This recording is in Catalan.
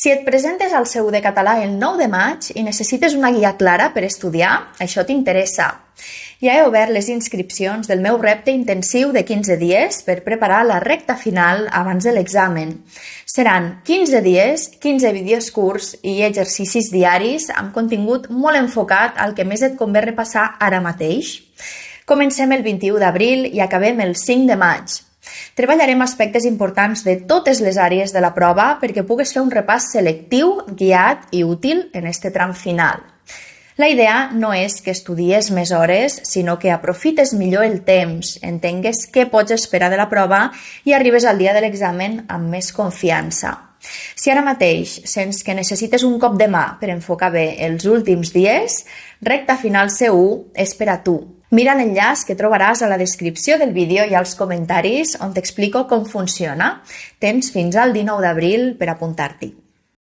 Si et presentes al CEU de Català el 9 de maig i necessites una guia clara per estudiar, això t'interessa. Ja he obert les inscripcions del meu repte intensiu de 15 dies per preparar la recta final abans de l'examen. Seran 15 dies, 15 vídeos curts i exercicis diaris amb contingut molt enfocat al que més et convé repassar ara mateix. Comencem el 21 d'abril i acabem el 5 de maig. Treballarem aspectes importants de totes les àrees de la prova perquè pugues fer un repàs selectiu, guiat i útil en este tram final. La idea no és que estudies més hores, sinó que aprofites millor el temps, entengues què pots esperar de la prova i arribes al dia de l'examen amb més confiança. Si ara mateix sents que necessites un cop de mà per enfocar bé els últims dies, Recta Final CEU és per a tu. Mira l'enllaç que trobaràs a la descripció del vídeo i als comentaris on t'explico com funciona. Tens fins al 19 d'abril per apuntar-t'hi.